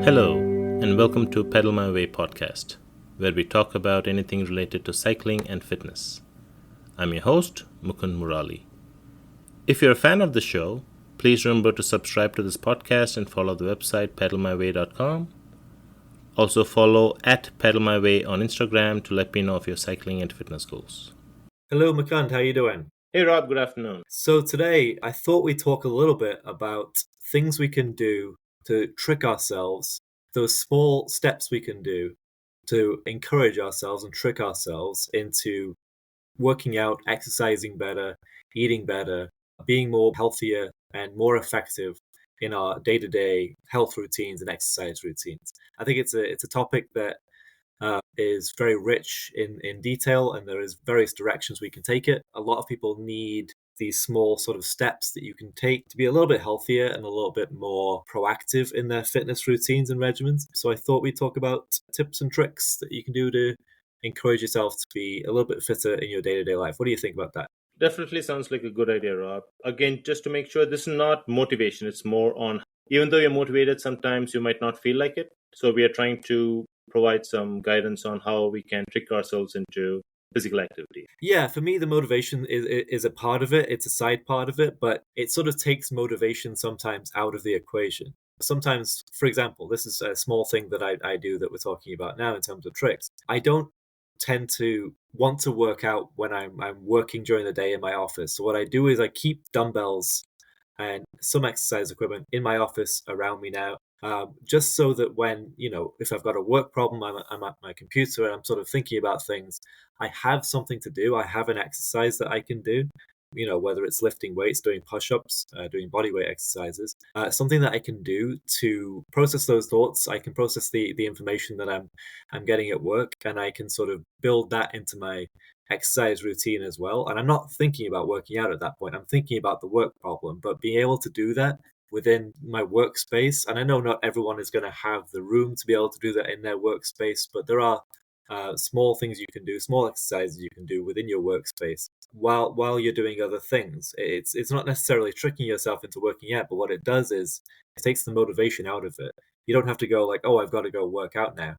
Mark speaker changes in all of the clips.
Speaker 1: Hello, and welcome to Pedal My Way podcast, where we talk about anything related to cycling and fitness. I'm your host, Mukund Murali. If you're a fan of the show, please remember to subscribe to this podcast and follow the website pedalmyway.com. Also follow at pedalmyway on Instagram to let me know of your cycling and fitness goals.
Speaker 2: Hello, Mukund. How you doing?
Speaker 1: Hey Rob, good afternoon.
Speaker 2: So today, I thought we'd talk a little bit about things we can do to trick ourselves, those small steps we can do to encourage ourselves and trick ourselves into working out, exercising better, eating better, being more healthier and more effective in our day-to-day health routines and exercise routines. I think it's a topic that is very rich in detail, and there is various directions we can take it. A lot of people need these small sort of steps that you can take to be a little bit healthier and a little bit more proactive in their fitness routines and regimens. So I thought we'd talk about tips and tricks that you can do to encourage yourself to be a little bit fitter in your day-to-day life. What do you think about that?
Speaker 1: Definitely sounds like a good idea, Rob. Again, just to make sure this is not motivation, it's more on even though you're motivated, sometimes you might not feel like it. So we are trying to provide some guidance on how we can trick ourselves into physical activity.
Speaker 2: Yeah, for me, the motivation is a part of it. It's a side part of it, but it sort of takes motivation sometimes out of the equation. Sometimes, for example, this is a small thing that I do that we're talking about now in terms of tricks. I don't tend to want to work out when I'm working during the day in my office. So what I do is I keep dumbbells and some exercise equipment in my office around me now, just so that when, if I've got a work problem, I'm at my computer and I'm sort of thinking about things, I have something to do. I have an exercise that I can do, whether it's lifting weights, doing push-ups, doing body weight exercises, something that I can do to process those thoughts. I can process the information that I'm getting at work, and I can sort of build that into my exercise routine as well. And I'm not thinking about working out at that point. I'm thinking about the work problem, but being able to do that within my workspace. And I know not everyone is going to have the room to be able to do that in their workspace, but there are small things you can do, small exercises you can do within your workspace while you're doing other things. It's not necessarily tricking yourself into working out, but what it does is it takes the motivation out of it. You don't have to go like, oh, I've got to go work out now.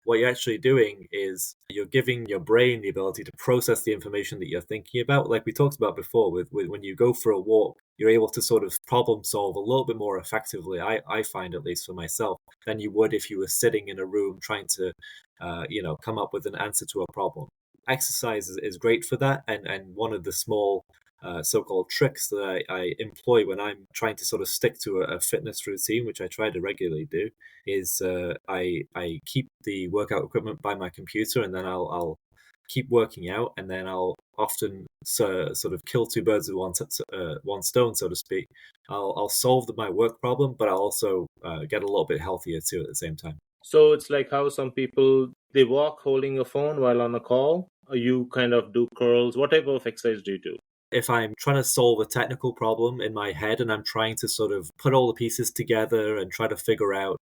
Speaker 2: What you're actually doing is you're giving your brain the ability to process the information that you're thinking about. Like we talked about before, with when you go for a walk, you're able to sort of problem solve a little bit more effectively, I find, at least for myself, than you would if you were sitting in a room trying to, come up with an answer to a problem. Exercise is great for that, and one of the small so-called tricks that I employ when I'm trying to sort of stick to a fitness routine, which I try to regularly do, is I keep the workout equipment by my computer, and then I'll keep working out, and then I'll often sort of kill two birds with one stone, so to speak. I'll solve my work problem, but I'll also get a little bit healthier too at the same time.
Speaker 1: So it's like how some people they walk holding a phone while on a call, or you kind of do curls. What type of exercise do you do?
Speaker 2: If I'm trying to solve a technical problem in my head and I'm trying to sort of put all the pieces together and try to figure out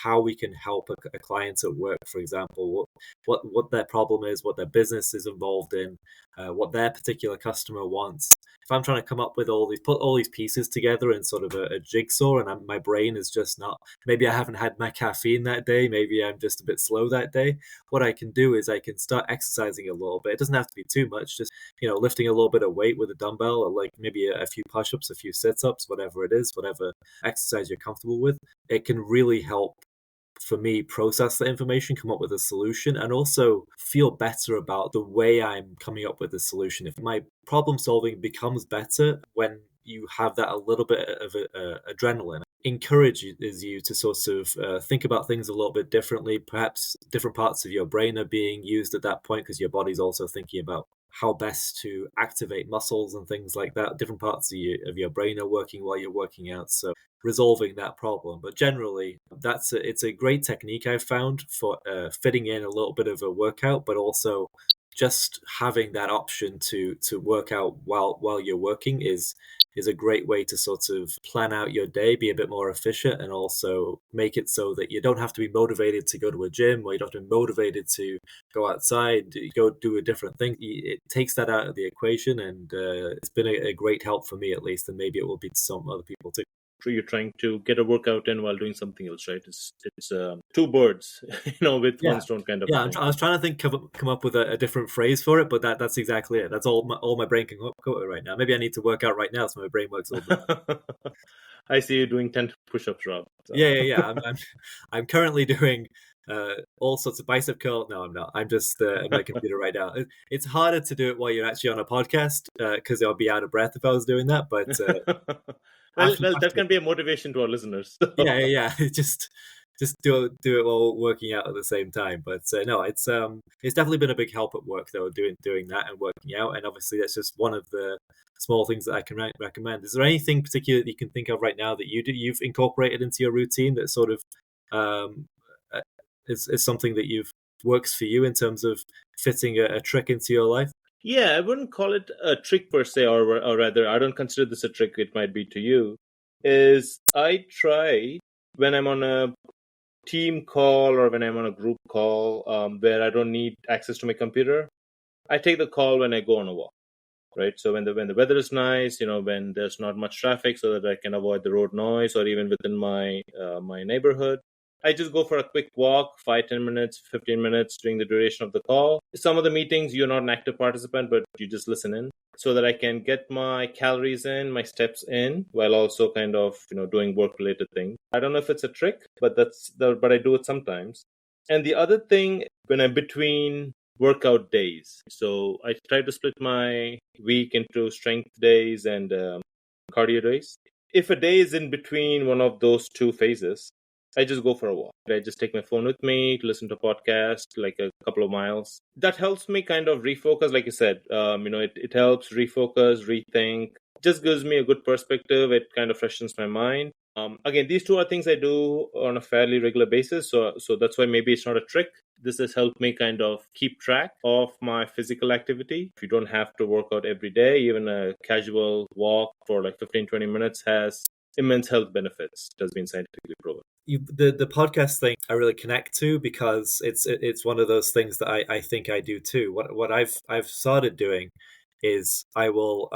Speaker 2: how we can help a client at work, for example, what their problem is, what their business is involved in, what their particular customer wants. If I'm trying to come up with put all these pieces together in sort of a jigsaw, and my brain is just not, maybe I haven't had my caffeine that day, maybe I'm just a bit slow that day. What I can do is I can start exercising a little bit. It doesn't have to be too much, just lifting a little bit of weight with a dumbbell, or like maybe a few push-ups, a few sit-ups, whatever it is, whatever exercise you're comfortable with. It can really help for me process the information, come up with a solution, and also feel better about the way I'm coming up with the solution. If my problem solving becomes better when you have that a little bit of adrenaline, encourages you to sort of think about things a little bit differently. Perhaps different parts of your brain are being used at that point because your body's also thinking about how best to activate muscles and things like that. Different parts of your brain are working while you're working out. So resolving that problem. But generally, it's a great technique I've found for fitting in a little bit of a workout, but also just having that option to work out while you're working is a great way to sort of plan out your day, be a bit more efficient, and also make it so that you don't have to be motivated to go to a gym, or you don't have to be motivated to go outside, go do a different thing. It takes that out of the equation, and it's been a great help for me at least, and maybe it will be to some other people too.
Speaker 1: You're trying to get a workout in while doing something else, right? It's two birds, with
Speaker 2: Yeah,
Speaker 1: one stone kind of
Speaker 2: yeah.
Speaker 1: a thing.
Speaker 2: I was trying to come up with a different phrase for it, but that's exactly it. That's all my brain can cope with right now. Maybe I need to work out right now so my brain works a little bit.
Speaker 1: I see you doing 10 push-ups, Rob. So.
Speaker 2: Yeah. I'm currently doing all sorts of bicep curl. No, I'm not. I'm just at my computer right now. It's harder to do it while you're actually on a podcast because I'll be out of breath if I was doing that. But
Speaker 1: well,
Speaker 2: after,
Speaker 1: that can be a motivation to our listeners.
Speaker 2: yeah. Just do it while working out at the same time. But no, it's definitely been a big help at work though, doing that and working out. And obviously, that's just one of the small things that I can recommend. Is there anything particular that you can think of right now that you've incorporated into your routine that sort of um, uh, is something that you've works for you in terms of fitting a trick into your life?
Speaker 1: Yeah, I wouldn't call it a trick per se, or rather, I don't consider this a trick. It might be to you. Is I try when I'm on a team call or when I'm on a group call where I don't need access to my computer, I take the call when I go on a walk. Right, so when the weather is nice, when there's not much traffic, so that I can avoid the road noise, or even within my my neighborhood, I just go for a quick walk, 5-10 minutes, 15 minutes during the duration of the call. Some of the meetings you're not an active participant, but you just listen in, so that I can get my calories in, my steps in, while also kind of doing work related things. I don't know if it's a trick, but but I do it sometimes. And the other thing, when I'm between workout days. So I try to split my week into strength days and cardio days. If a day is in between one of those two phases, I just go for a walk. I just take my phone with me to listen to a podcast, like a couple of miles. That helps me kind of refocus. Like you said, it helps refocus, rethink. Just gives me a good perspective. It kind of freshens my mind. Again, these two are things I do on a fairly regular basis. So that's why maybe it's not a trick. This has helped me kind of keep track of my physical activity. If you don't have to work out every day, even a casual walk for like 15-20 minutes has immense health benefits. It has been scientifically proven.
Speaker 2: The podcast thing I really connect to because it's one of those things that I think I do too. What I've started doing is I will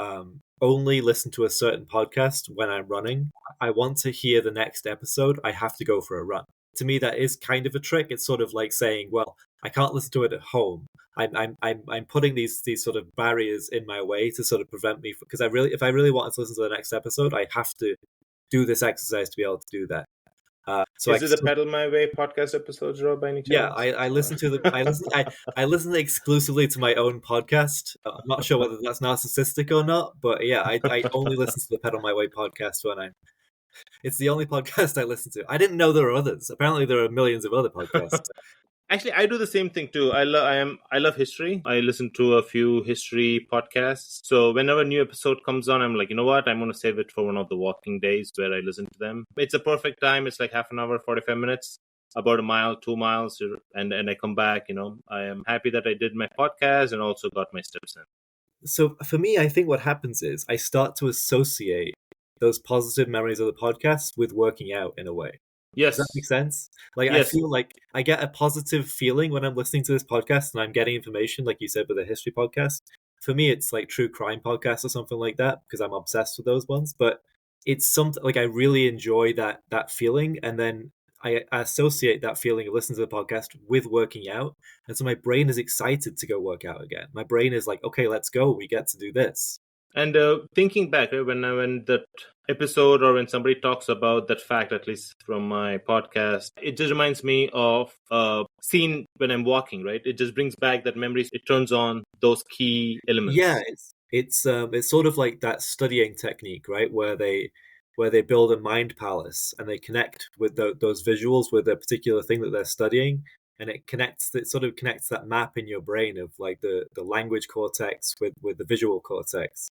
Speaker 2: only listen to a certain podcast when I'm running. I want to hear the next episode. I have to go for a run. To me, that is kind of a trick. It's sort of like saying, well, I can't listen to it at home. I'm putting these sort of barriers in my way to sort of prevent me because if I really wanted to listen to the next episode, I have to do this exercise to be able to do that. So
Speaker 1: Is it the Pedal My Way podcast episodes, Rob, by any
Speaker 2: yeah,
Speaker 1: chance?
Speaker 2: I listen to I listen exclusively to my own podcast. I'm not sure whether that's narcissistic or not, but yeah, I only listen to the Pedal My Way podcast it's the only podcast I listen to. I didn't know there were others. Apparently there are millions of other podcasts.
Speaker 1: Actually, I do the same thing too. I love history. I listen to a few history podcasts. So whenever a new episode comes on, I'm like, you know what? I'm going to save it for one of the walking days where I listen to them. It's a perfect time. It's like half an hour, 45 minutes, about a mile, 2 miles, and I come back. I am happy that I did my podcast and also got my steps in.
Speaker 2: So for me, I think what happens is I start to associate those positive memories of the podcast with working out in a way. Does that make
Speaker 1: Yes.
Speaker 2: sense? Like, I
Speaker 1: Yes.
Speaker 2: feel like I get a positive feeling when I'm listening to this podcast and I'm getting information, like you said, with a history podcast. For me, it's like true crime podcasts or something like that because I'm obsessed with those ones. But it's something like I really enjoy that feeling, and then I associate that feeling of listening to the podcast with working out, and so my brain is excited to go work out again. My brain is like, okay, let's go. We get to do this.
Speaker 1: And thinking back, right, when that episode or when somebody talks about that fact, at least from my podcast, it just reminds me of a scene when I'm walking, right? It just brings back that memories. It turns on those key
Speaker 2: Yeah,
Speaker 1: elements.
Speaker 2: it's sort of like that studying technique, right? Where they build a mind palace and they connect with those visuals with a particular thing that they're studying, and it sort of connects that map in your brain of like the language cortex with the visual cortex.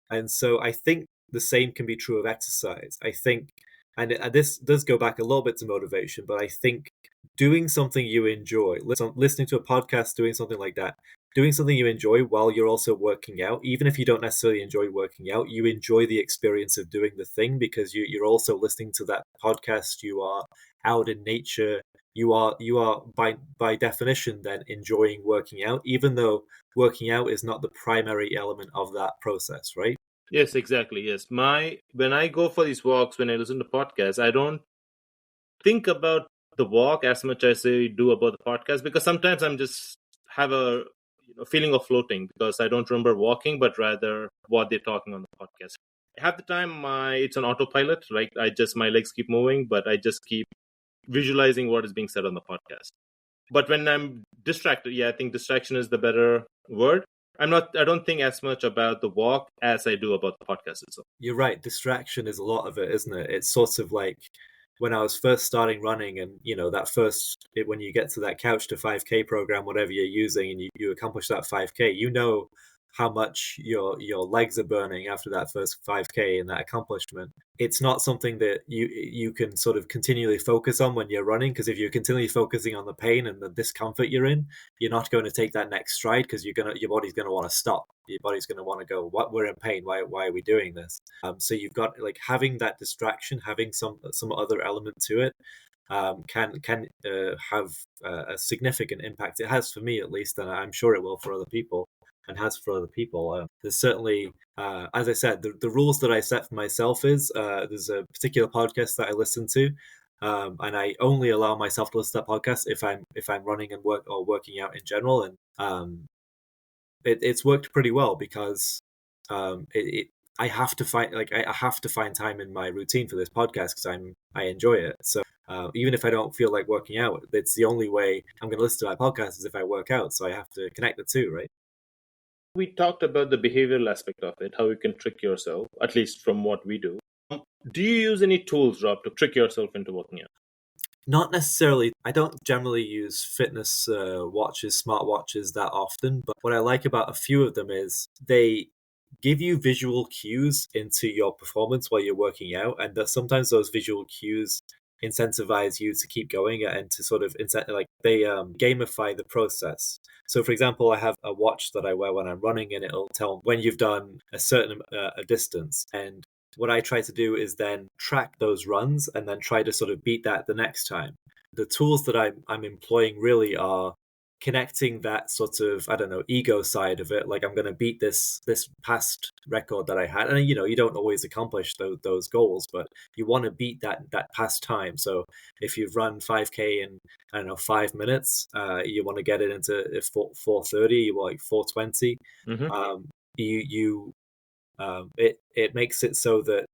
Speaker 2: And so I think the same can be true of exercise. I think, and this does go back a little bit to motivation, but I think doing something you enjoy, listening to a podcast, doing something like that, doing something you enjoy while you're also working out, even if you don't necessarily enjoy working out, you enjoy the experience of doing the thing because you're also listening to that podcast, you are out in nature, you are by definition then enjoying working out, even though working out is not the primary element of that process, right?
Speaker 1: Yes, exactly. Yes. When I go for these walks, when I listen to podcasts, I don't think about the walk as much as I do about the podcast, because sometimes I'm just have a feeling of floating because I don't remember walking, but rather what they're talking on the podcast. Half the time, it's on autopilot. Right, my legs keep moving, but I just keep visualizing what is being said on the podcast. But when I'm distracted, yeah, I think distraction is the better word. I don't think as much about the walk as I do about the podcast itself.
Speaker 2: You're right. Distraction is a lot of it, isn't it? It's sort of like when I was first starting running, and that when you get to that couch to 5K program, whatever you're using, and you accomplish that 5K, how much your legs are burning after that first 5K and that accomplishment. It's not something that you can sort of continually focus on when you're running, because if you're continually focusing on the pain and the discomfort you're in, you're not going to take that next stride, because your body's going to want to stop. Your body's going to want to go, what, we're in pain, why are we doing this? So you've got like having that distraction, having some other element to it, can have a significant impact. It has for me, at least, and I'm sure it will for other people, and has for other people. There's certainly, as I said, the rules that I set for myself is there's a particular podcast that I listen to, and I only allow myself to listen to that podcast if I'm running and working out in general, and it's worked pretty well because I have to find time in my routine for this podcast because I enjoy it. So even if I don't feel like working out, it's the only way I'm going to listen to my podcast is if I work out. So I have to connect the two, right?
Speaker 1: We talked about the behavioral aspect of it, how you can trick yourself, at least from what we do. Do you use any tools, Rob, to trick yourself into working out?
Speaker 2: Not necessarily. I don't generally use fitness watches, smartwatches that often, but what I like about a few of them is they give you visual cues into your performance while you're working out, and that sometimes those visual cues incentivize you to keep going and to sort of like they gamify the process. So for example, I have a watch that I wear when I'm running, and it'll tell when you've done a certain a distance, and what I try to do is then track those runs and then try to sort of beat that the next time. The tools that I'm employing really are connecting that sort of, I don't know, ego side of it. Like I'm going to beat this past record that I had, and you don't always accomplish those goals, but you want to beat that past time. So if you've run 5K in, I don't know, 5 minutes, you want to get it into 4:30, you want like 4:20.
Speaker 1: Mm-hmm.
Speaker 2: You it makes it so that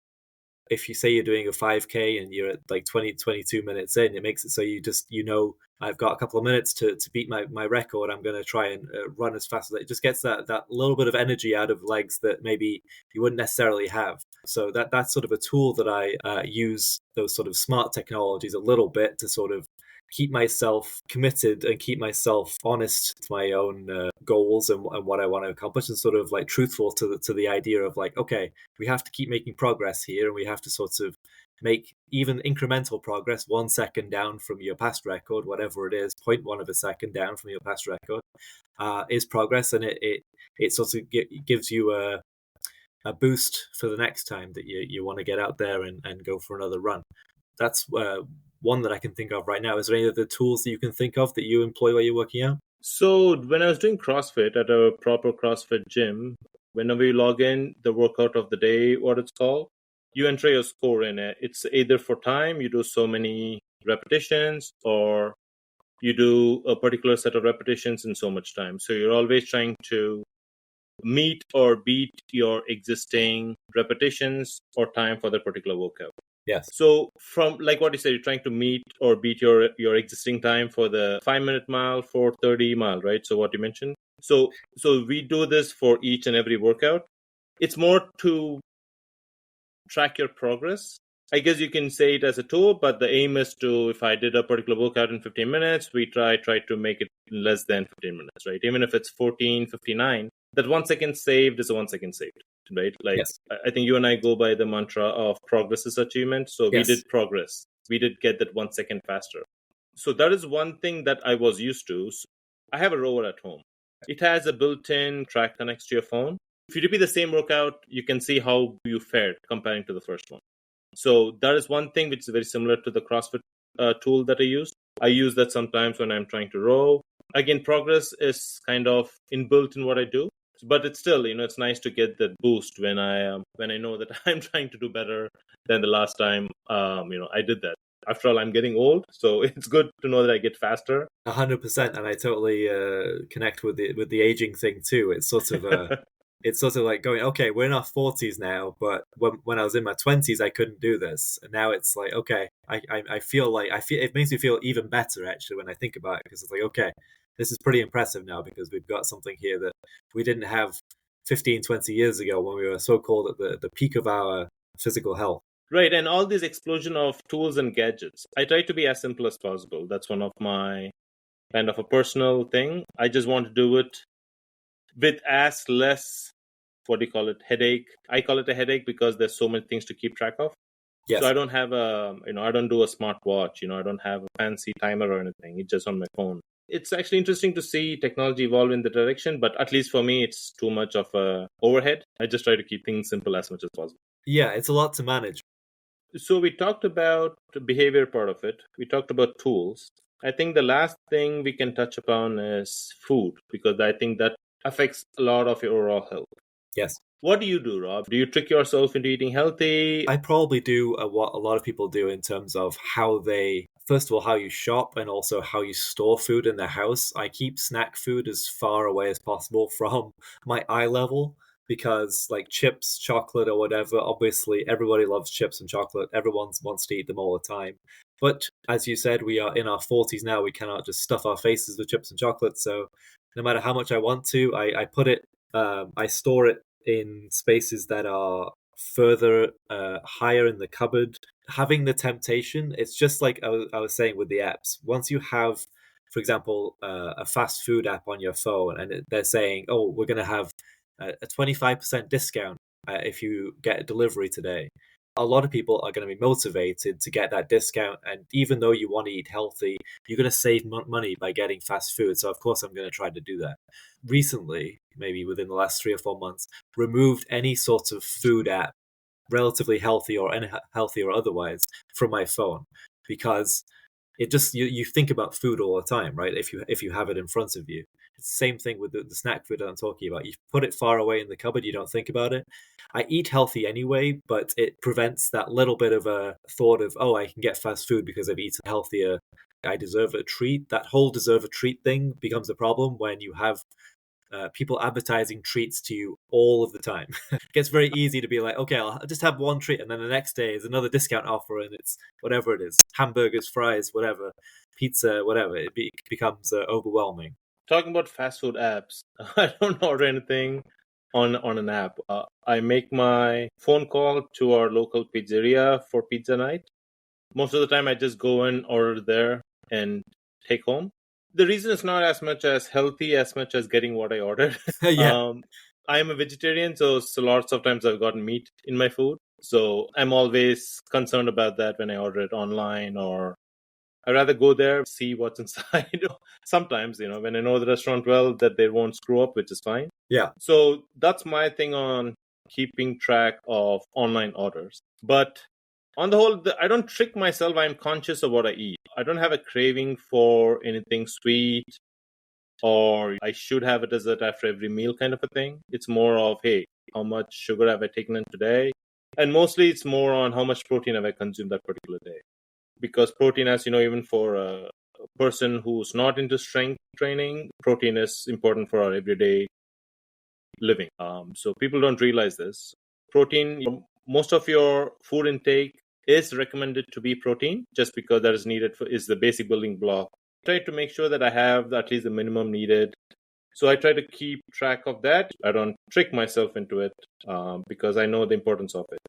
Speaker 2: if you say you're doing a 5K and you're at like 22 minutes in, it makes it so I've got a couple of minutes to beat my record. I'm going to try and run as fast as it just gets that little bit of energy out of legs that maybe you wouldn't necessarily have. So that's sort of a tool that I use, those sort of smart technologies a little bit to sort of keep myself committed and keep myself honest to my own goals and what I want to accomplish, and sort of like truthful to the idea of like, okay, we have to keep making progress here, and we have to sort of make even incremental progress. 1 second down from your past record, whatever it is, 0.1 of a second down from your past record, is progress, and it sort of gives you a boost for the next time that you want to get out there and go for another run. That's one that I can think of right now. Is there any other tools that you can think of that you employ while you're working out?
Speaker 1: So when I was doing CrossFit at a proper CrossFit gym, whenever you log in the workout of the day, what it's called, you enter your score in it. It's either for time, you do so many repetitions, or you do a particular set of repetitions in so much time. So you're always trying to meet or beat your existing repetitions or time for that particular workout.
Speaker 2: Yes.
Speaker 1: So from like what you said, you're trying to meet or beat your existing time for the 5-minute mile, 4:30 mile, right? So what you mentioned. So we do this for each and every workout. It's more to track your progress. I guess you can say it as a tool, but the aim is to, if I did a particular workout in 15 minutes, we try to make it less than 15 minutes, right? Even if it's 14:59, that 1 second saved is a 1 second saved, right? Like,
Speaker 2: yes.
Speaker 1: I think you and I go by the mantra of progress is achievement. So we
Speaker 2: Yes.
Speaker 1: did progress. We did get that 1 second faster. So that is one thing that I was used to. So I have a rower at home. It has a built-in track connects to your phone. If you repeat the same workout, you can see how you fared comparing to the first one. So that is one thing which is very similar to the CrossFit tool that I use. I use that sometimes when I'm trying to row. Again, progress is kind of inbuilt in what I do, but it's still, it's nice to get that boost when I know that I'm trying to do better than the last time, I did that. After all, I'm getting old, so it's good to know that I get faster.
Speaker 2: 100%, and I totally connect with the aging thing too. It's sort of it's sort of like going, okay, we're in our 40s now, but when I was in my 20s, I couldn't do this, and now it's like, okay, I feel like it makes me feel even better actually when I think about it, because it's like, okay, this is pretty impressive now because we've got something here that we didn't have 15, 20 years ago when we were so called at the peak of our physical health.
Speaker 1: Right, and all this explosion of tools and gadgets. I try to be as simple as possible. That's one of my kind of a personal thing. I just want to do it with as less, what do you call it, headache. I call it a headache because there's so many things to keep track of.
Speaker 2: Yes.
Speaker 1: So I don't have I don't do a smart watch, I don't have a fancy timer or anything. It's just on my phone. It's actually interesting to see technology evolve in the direction, but at least for me, it's too much of a overhead. I just try to keep things simple as much as possible.
Speaker 2: Yeah, it's a lot to manage.
Speaker 1: So we talked about the behavior part of it. We talked about tools. I think the last thing we can touch upon is food, because I think that affects a lot of your overall health.
Speaker 2: Yes.
Speaker 1: What do you do, Rob? Do you trick yourself into eating healthy?
Speaker 2: I probably do what a lot of people do in terms of first of all, how you shop and also how you store food in the house. I keep snack food as far away as possible from my eye level, because like chips, chocolate, or whatever, obviously everybody loves chips and chocolate. Everyone wants to eat them all the time. But as you said, we are in our 40s now. We cannot just stuff our faces with chips and chocolate. So no matter how much I want to, I put it, I store it in spaces that are further higher in the cupboard. Having the temptation, it's just like I was saying with the apps. Once you have, for example, a fast food app on your phone, and they're saying, oh, we're going to have a 25% discount if you get a delivery today, a lot of people are going to be motivated to get that discount. And even though you want to eat healthy, you're going to save money by getting fast food. So of course I'm going to try to do that. Recently, maybe within the last 3 or 4 months, removed any sort of food app, relatively healthy or unhealthy or otherwise, from my phone, because it just you think about food all the time, right? If you have it in front of you. It's the same thing with the snack food that I'm talking about. You put it far away in the cupboard, you don't think about it. I eat healthy anyway, but it prevents that little bit of a thought of, oh, I can get fast food because I've eaten healthier, I deserve a treat. That whole deserve a treat thing becomes a problem when you have people advertising treats to you all of the time. It gets very easy to be like, okay, I'll just have one treat, and then the next day is another discount offer, and it's whatever it is, hamburgers, fries, whatever, pizza, whatever. It becomes overwhelming.
Speaker 1: Talking about fast food apps, I don't order anything on an app. I make my phone call to our local pizzeria for pizza night. Most of the time, I just go and order there and take home. The reason is not as much as healthy as much as getting what I ordered.
Speaker 2: Yeah.
Speaker 1: I am a vegetarian, so lots of times I've gotten meat in my food. So I'm always concerned about that when I order it online, or I'd rather go there, see what's inside. Sometimes, when I know the restaurant well, that they won't screw up, which is fine.
Speaker 2: Yeah.
Speaker 1: So that's my thing on keeping track of online orders. But on the whole, I don't trick myself. I'm conscious of what I eat. I don't have a craving for anything sweet, or I should have a dessert after every meal kind of a thing. It's more of, hey, how much sugar have I taken in today? And mostly it's more on how much protein have I consumed that particular day. Because protein, as you know, even for a person who's not into strength training, protein is important for our everyday living. So people don't realize this. Protein, most of your food intake is recommended to be protein, just because that is needed is the basic building block. I try to make sure that I have at least the minimum needed. So I try to keep track of that. I don't trick myself into it because I know the importance of it.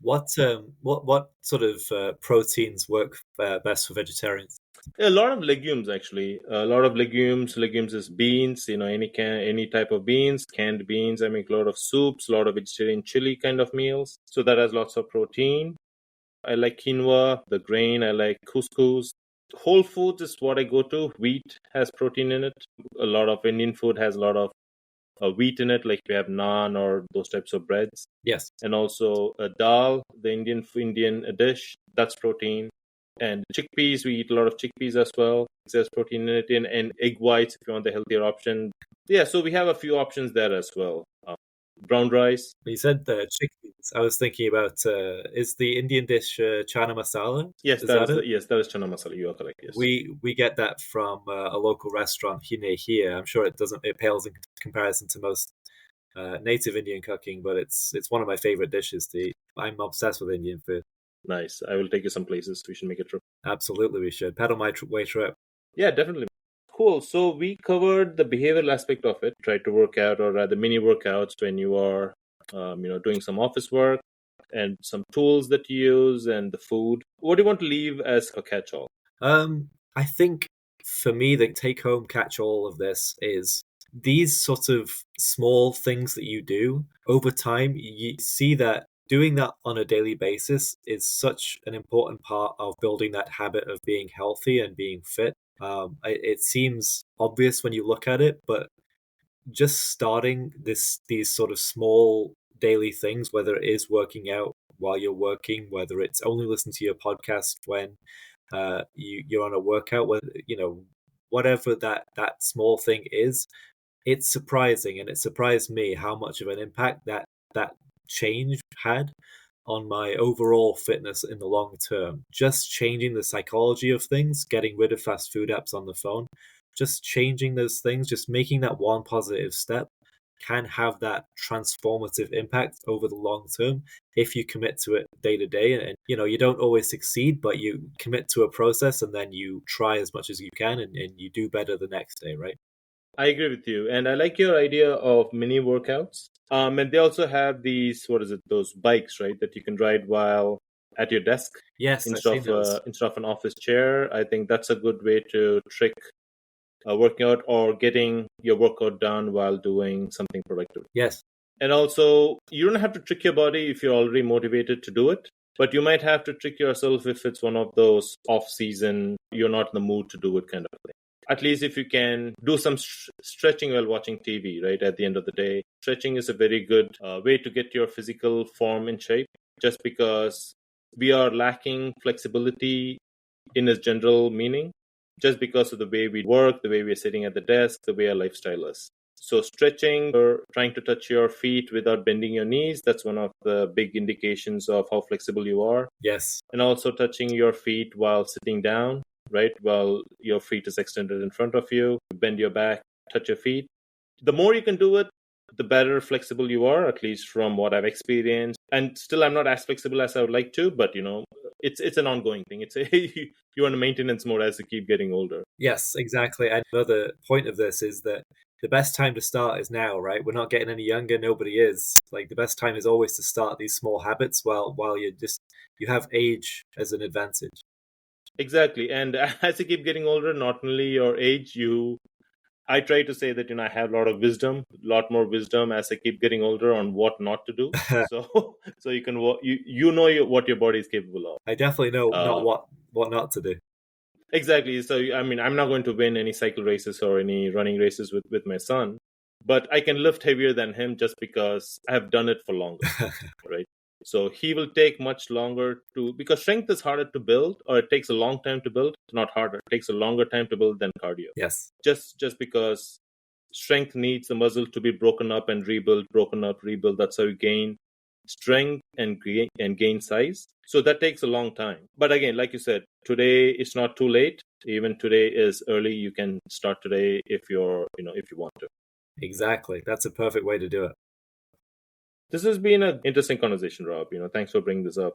Speaker 2: What sort of proteins work best for vegetarians?
Speaker 1: A lot of legumes, actually. A lot of legumes. Legumes is beans. Any type of beans, canned beans. I make a lot of soups, a lot of vegetarian chili kind of meals. So that has lots of protein. I like quinoa, the grain. I like couscous. Whole foods is what I go to. Wheat has protein in it. A lot of Indian food has a lot of wheat in it, like we have naan or those types of breads.
Speaker 2: Yes.
Speaker 1: And also dal, the Indian dish, that's protein. And chickpeas, we eat a lot of chickpeas as well. There's protein in it, and egg whites if you want the healthier option. Yeah, so we have a few options there as well. Brown rice.
Speaker 2: You said the chickpeas. I was thinking about is the Indian dish chana masala?
Speaker 1: Yes,
Speaker 2: Is that it?
Speaker 1: that is chana masala. You are correct. Yes.
Speaker 2: We get that from a local restaurant here. I'm sure it pales in comparison to most native Indian cooking, but it's one of my favorite dishes to eat. I'm obsessed with Indian food.
Speaker 1: Nice. I will take you some places. We should make a trip.
Speaker 2: Absolutely, we should pedal my way trip.
Speaker 1: Yeah, definitely. Cool. So we covered the behavioral aspect of it. Try to work out, or rather mini workouts when you are, doing some office work, and some tools that you use, and the food. What do you want to leave as a catch-all?
Speaker 2: I think for me, the take-home catch-all of this is these sort of small things that you do over time. You see that doing that on a daily basis is such an important part of building that habit of being healthy and being fit. It seems obvious when you look at it, but just starting these sort of small daily things, whether it is working out while you're working, whether it's only listening to your podcast when you're on a workout, whether whatever that small thing is, it's surprising, and it surprised me how much of an impact that change had on my overall fitness in the long term. Just changing the psychology of things, getting rid of fast food apps on the phone, just changing those things, just making that one positive step can have that transformative impact over the long term if you commit to it day to day. And you don't always succeed, but you commit to a process and then you try as much as you can, and you do better the next day, right?
Speaker 1: I agree with you, and I like your idea of mini workouts. And they also have these, what is it? Those bikes, right? That you can ride while at your desk
Speaker 2: Yes, I've seen those.
Speaker 1: instead of an office chair. I think that's a good way to trick working out or getting your workout done while doing something productive.
Speaker 2: Yes.
Speaker 1: And also, you don't have to trick your body if you're already motivated to do it, but you might have to trick yourself if it's one of those off-season, you're not in the mood to do it kind of thing. At least if you can do some stretching while watching TV, right? At the end of the day, stretching is a very good way to get your physical form in shape, just because we are lacking flexibility in its general meaning, just because of the way we work, the way we're sitting at the desk, the way our lifestyle is. So stretching or trying to touch your feet without bending your knees, that's one of the big indications of how flexible you are.
Speaker 2: Yes.
Speaker 1: And also touching your feet while sitting down, right? While your feet is extended in front of you, bend your back, touch your feet. The more you can do it, the better flexible you are, at least from what I've experienced. And still, I'm not as flexible as I would like to, but it's an ongoing thing. It's you're in a maintenance mode as you keep getting older.
Speaker 2: Yes, exactly. And another point of this is that the best time to start is now, right? We're not getting any younger. Nobody is. Like, the best time is always to start these small habits while you have age as an advantage.
Speaker 1: Exactly. And as you keep getting older, not only your age, I try to say that I have a lot of wisdom, a lot more wisdom as I keep getting older on what not to do. So you can what your body is capable of.
Speaker 2: I definitely know not what not to do.
Speaker 1: Exactly. So I'm not going to win any cycle races or any running races with my son, but I can lift heavier than him just because I have done it for longer, right? So he will take much longer because strength is harder to build, or it takes a long time to build. It's not harder. It takes a longer time to build than cardio.
Speaker 2: Yes.
Speaker 1: Just because strength needs the muscle to be broken up and rebuilt, broken up, rebuilt. That's how you gain strength and gain size. So that takes a long time. But again, like you said, today it's not too late. Even today is early. You can start today if if you want to.
Speaker 2: Exactly. That's a perfect way to do it.
Speaker 1: This has been an interesting conversation, Rob. Thanks for bringing this up.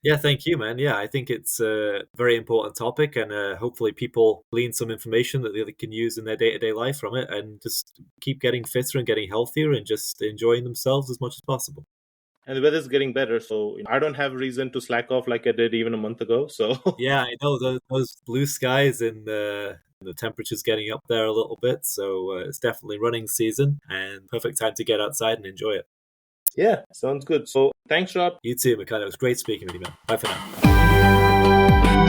Speaker 2: Yeah, thank you, man. Yeah, I think it's a very important topic, and hopefully people glean some information that they can use in their day-to-day life from it, and just keep getting fitter and getting healthier and just enjoying themselves as much as possible.
Speaker 1: And the weather's getting better, so I don't have a reason to slack off like I did even a month ago. So
Speaker 2: yeah, I know those blue skies and the temperature's getting up there a little bit, so it's definitely running season and perfect time to get outside and enjoy it.
Speaker 1: Yeah, sounds good. So thanks, Rob.
Speaker 2: You too, Mikhail. It was great speaking with you, man. Bye for now.